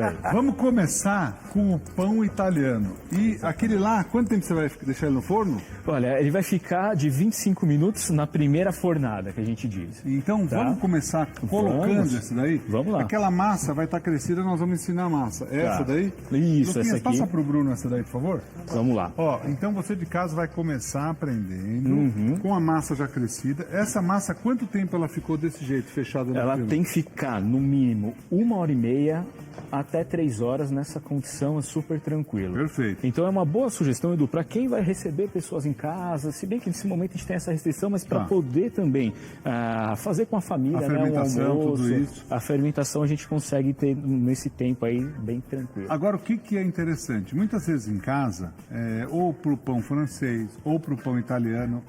isso aí. Vamos começar com o pão italiano. E aquele lá, quanto tempo você vai deixar ele no forno? Olha, ele vai ficar de 25 minutos na primeira fornada, que a gente diz. Então vamos começar colocando esse daí? Vamos lá. Aquela massa vai estar crescida, nós vamos ensinar a massa. Essa daí? Isso, essa aqui. Passa pro Bruno essa daí, por favor. Vamos lá. Ó, então você de casa vai começar aprendendo com a massa já crescida. Essa massa, quanto tempo ela ficou desse jeito, fechada no Ela filme? tem que ficar, no mínimo, 1h30 até 3 horas nessa condição, é super tranquilo. Perfeito. Então é uma boa sugestão, Edu, para quem vai receber pessoas em casa, se bem que nesse momento a gente tem essa restrição, mas para poder também fazer com a família, A fermentação, um almoço, tudo isso. a fermentação a gente consegue ter nesse tempo aí bem tranquilo. Agora, o que é interessante? Muitas vezes em casa, ou para o pão francês, ou para o pão italiano,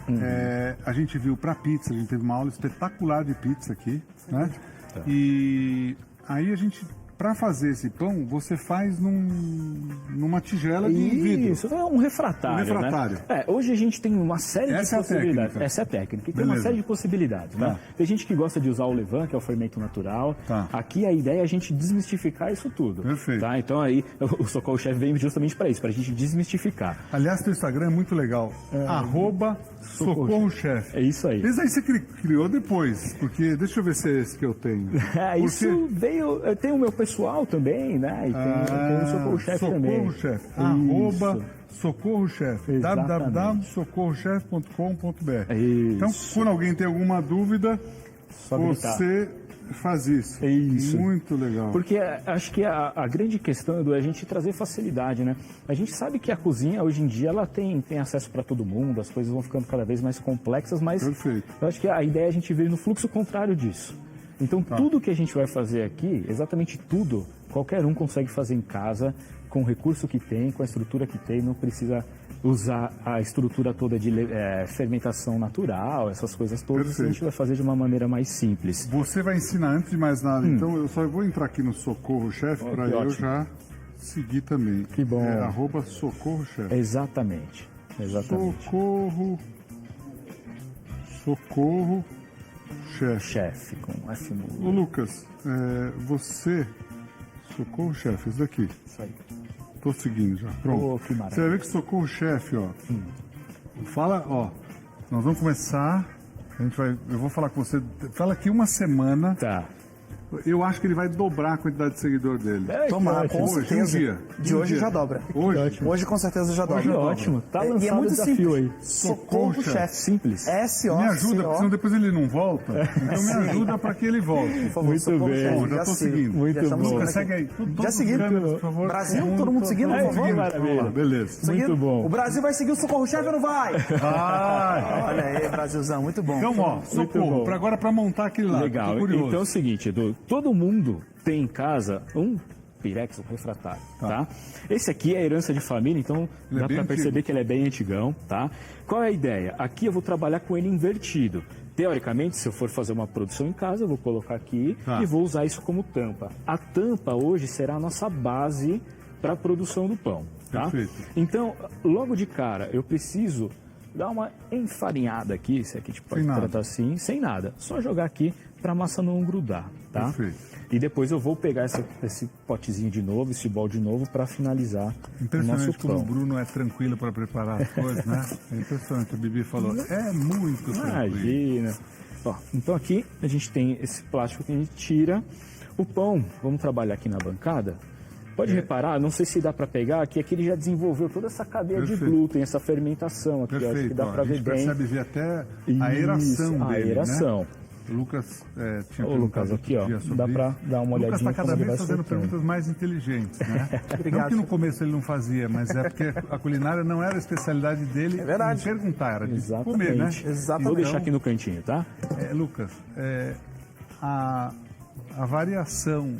a gente viu para pizza, a gente teve uma aula espetacular de pizza aqui, né? E aí a gente... Para fazer esse pão, você faz numa tigela de vidro. Isso, é um refratário. Né? Hoje a gente tem uma série de possibilidades. Essa é a técnica. Tem uma série de possibilidades. Né? Tem gente que gosta de usar o levain, que é o fermento natural. Aqui a ideia é a gente desmistificar isso tudo. Perfeito. Tá? Então aí o Socorro Chef vem justamente para isso, para a gente desmistificar. Aliás, teu Instagram é muito legal. @SocorroChef. É isso aí. Esse aí você criou depois, porque deixa eu ver se é esse que eu tenho. Isso veio... Eu tenho o meu pessoal também, né? E tem o Socorro Chef também. Socorro Chef. Socorro Chef. www.socorrochef.com.br. Então, quando alguém tem alguma dúvida, você faz isso. Muito legal. Porque acho que a grande questão, Edu, é a gente trazer facilidade, né? A gente sabe que a cozinha, hoje em dia, ela tem acesso para todo mundo, as coisas vão ficando cada vez mais complexas, mas eu acho que a ideia é a gente ver no fluxo contrário disso. Então, tudo que a gente vai fazer aqui, exatamente tudo, qualquer um consegue fazer em casa, com o recurso que tem, com a estrutura que tem, não precisa usar a estrutura toda de fermentação natural, essas coisas todas, a gente vai fazer de uma maneira mais simples. Você vai ensinar, antes de mais nada, então eu só vou entrar aqui no Socorro Chef para eu já seguir também. Que bom. @Socorro Chef. Exatamente. Socorro Chef com F no... Ô Lucas, você... Socorro Chef, esse daqui. Isso aí. Tô seguindo já. Pronto. Que maravilha. Você vai ver que Socorro Chef, ó. Fala, ó. Nós vamos começar. Eu vou falar com você. Fala aqui uma semana. Tá. Eu acho que ele vai dobrar a quantidade de seguidor dele. Tomara, com certeza. De hoje já dobra. Hoje com certeza já dobra. Ótimo. Tá lançado é muito o desafio aí. Socorro Chef. Simples. Me ajuda, porque senão depois ele não volta. Então me ajuda para que ele volte. Por favor, Muito Socorro bem. Chef. Já tô seguindo. Muito bom. Segue aí. Já seguindo. Por favor. Brasil, todo mundo seguindo, por favor. Maravilha. Beleza. Muito bom. O Brasil vai seguir o Socorro Chef ou não vai? Vai. Olha aí, Brasilzão, muito bom. Então, ó, Socorro, agora para montar aquele lá. Legal. Então é o seguinte, Edu, todo mundo tem em casa um Pirex, um refratário, tá? Esse aqui é herança de família, então dá para perceber que ele é bem antigão, tá? Qual é a ideia? Aqui eu vou trabalhar com ele invertido. Teoricamente, se eu for fazer uma produção em casa, eu vou colocar aqui e vou usar isso como tampa. A tampa hoje será a nossa base para a produção do pão, tá? Perfeito. Então, logo de cara, eu preciso dar uma enfarinhada aqui, se aqui a gente pode tratar assim, sem nada. Só jogar aqui para a massa não grudar, tá? Perfeito. E depois eu vou pegar esse potezinho de novo, esse bol de novo, para finalizar o nosso Impressionante como pão. o Bruno é tranquilo para preparar as coisas, né? É impressionante, a Bibi falou, é muito tranquilo. Imagina. Ó, então aqui a gente tem esse plástico que a gente tira. O pão, vamos trabalhar aqui na bancada. Pode reparar, não sei se dá para pegar, que aqui ele já desenvolveu toda essa cadeia de glúten, essa fermentação aqui, ó, acho que dá para ver bem. A gente percebe ver até a aeração dele, a aeração. Né? O Lucas tinha Lucas, aqui, ó, dá para dar uma olhadinha. O Lucas está cada vez fazendo perguntas mais inteligentes, né? Não que no começo ele não fazia, mas é porque a culinária não era a especialidade dele de perguntar, era de comer, né? Exatamente. Vou deixar aqui no cantinho, tá? Lucas, a variação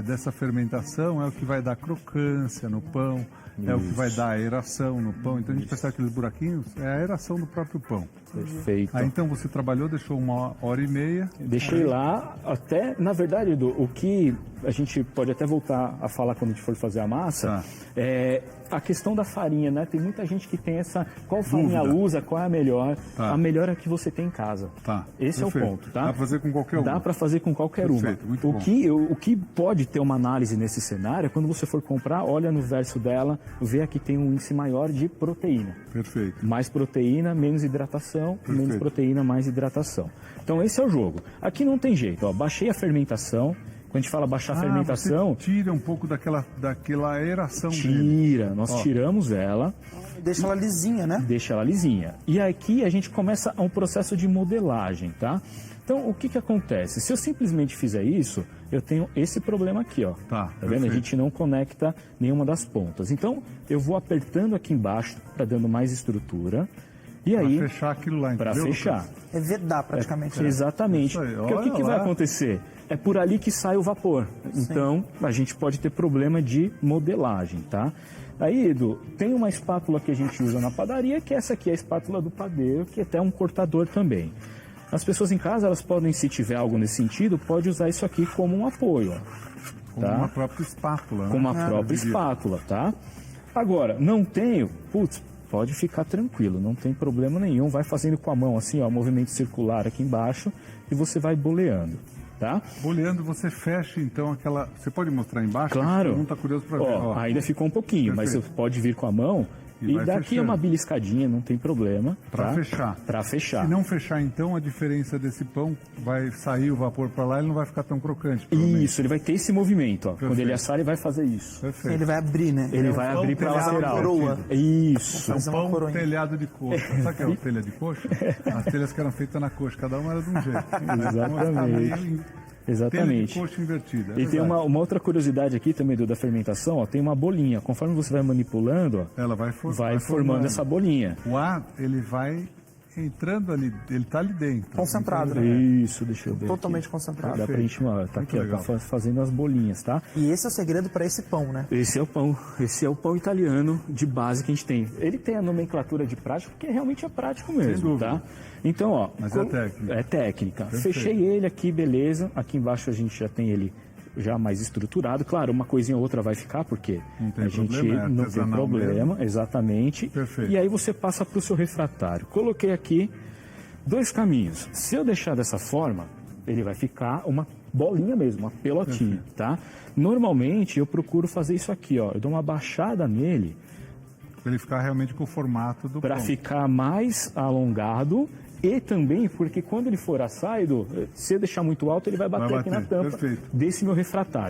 dessa fermentação é o que vai dar crocância no pão, é o que vai dar aeração no pão. Então a gente percebe aqueles buraquinhos, é a aeração do próprio pão. Perfeito. Aí então você trabalhou, deixou 1h30. Deixei lá, até, na verdade, Edu, o que a gente pode até voltar a falar quando a gente for fazer a massa, é a questão da farinha, né? Tem muita gente que tem essa, qual farinha usa, qual é a melhor? A melhor é a que você tem em casa. Esse é o ponto, tá? Dá para fazer com qualquer uma. Dá para fazer com qualquer Perfeito, uma. muito bom. O que pode pode ter uma análise nesse cenário, quando você for comprar, olha no verso dela, vê aqui tem um índice maior de proteína. Perfeito. Mais proteína, menos hidratação, menos proteína, mais hidratação. Então esse é o jogo. Aqui não tem jeito, ó, baixei a fermentação. Quando a gente fala baixar a fermentação... Você tira um pouco daquela aeração dele. Tira, nós tiramos ela. Deixa ela lisinha, né? Deixa ela lisinha. E aqui a gente começa um processo de modelagem, tá? Então, o que acontece? Se eu simplesmente fizer isso, eu tenho esse problema aqui, ó. Tá vendo? A gente não conecta nenhuma das pontas. Então, eu vou apertando aqui embaixo para dando mais estrutura. E aí, para fechar aquilo lá, entendeu? Para fechar. É vedar praticamente. Exatamente. Porque o que vai acontecer? É por ali que sai o vapor. Sim. Então, a gente pode ter problema de modelagem, tá? Aí, Edu, tem uma espátula que a gente usa na padaria, que essa aqui é a espátula do padeiro, que é até um cortador também. As pessoas em casa, elas podem, se tiver algo nesse sentido, pode usar isso aqui como um apoio, ó. Como uma própria espátula, né? Como uma própria espátula, tá? Agora, não tenho, putz, pode ficar tranquilo, não tem problema nenhum. Vai fazendo com a mão assim, ó, movimento circular aqui embaixo e você vai boleando, tá? Boleando, você fecha então aquela... Você pode mostrar embaixo? Claro. Todo mundo tá curioso para ver. Ó, ainda ficou um pouquinho, perfeito. Mas você pode vir com a mão e daqui fechando. É uma beliscadinha, não tem problema. Para tá? fechar. Para fechar. Se não fechar, então, a diferença desse pão vai sair o vapor para lá e ele não vai ficar tão crocante. Isso, ele vai ter esse movimento, ó. Quando ele assar, ele vai fazer isso. Perfeito. Ele vai abrir, né? Ele vai abrir para lateral. Coroa. Isso. É um pão telhado de coxa. Sabe o que é o telha de coxa? As telhas que eram feitas na coxa, cada uma era de um jeito. Exatamente. Exatamente. Telha de coxa invertida. E tem uma outra curiosidade aqui também da fermentação, ó, tem uma bolinha. Conforme você vai manipulando, ó, ela vai formando essa bolinha. O ar, ele vai entrando ali, ele está ali dentro. Concentrado, né? Isso, deixa eu ver. Totalmente concentrado. Dá pra gente, ó, tá aqui, ó, tá fazendo as bolinhas, tá? E esse é o segredo para esse pão, né? Esse é o pão italiano de base que a gente tem. Ele tem a nomenclatura de prático, porque realmente é prático mesmo, tá? Então, ó. Mas é técnica. É técnica. Perfeito. Fechei ele aqui, beleza. Aqui embaixo a gente já tem ele já mais estruturado. Claro, uma coisinha ou outra vai ficar, porque a gente não tem problema. Mesmo. Exatamente. Perfeito. E aí você passa para o seu refratário. Coloquei aqui 2 caminhos. Se eu deixar dessa forma, ele vai ficar uma bolinha mesmo, uma pelotinha, tá? Normalmente eu procuro fazer isso aqui, ó. Eu dou uma baixada nele. Para ele ficar realmente com o formato do pão. Para ficar mais alongado. E também porque quando ele for assado, se eu deixar muito alto, ele vai bater aqui na tampa desse meu refratário.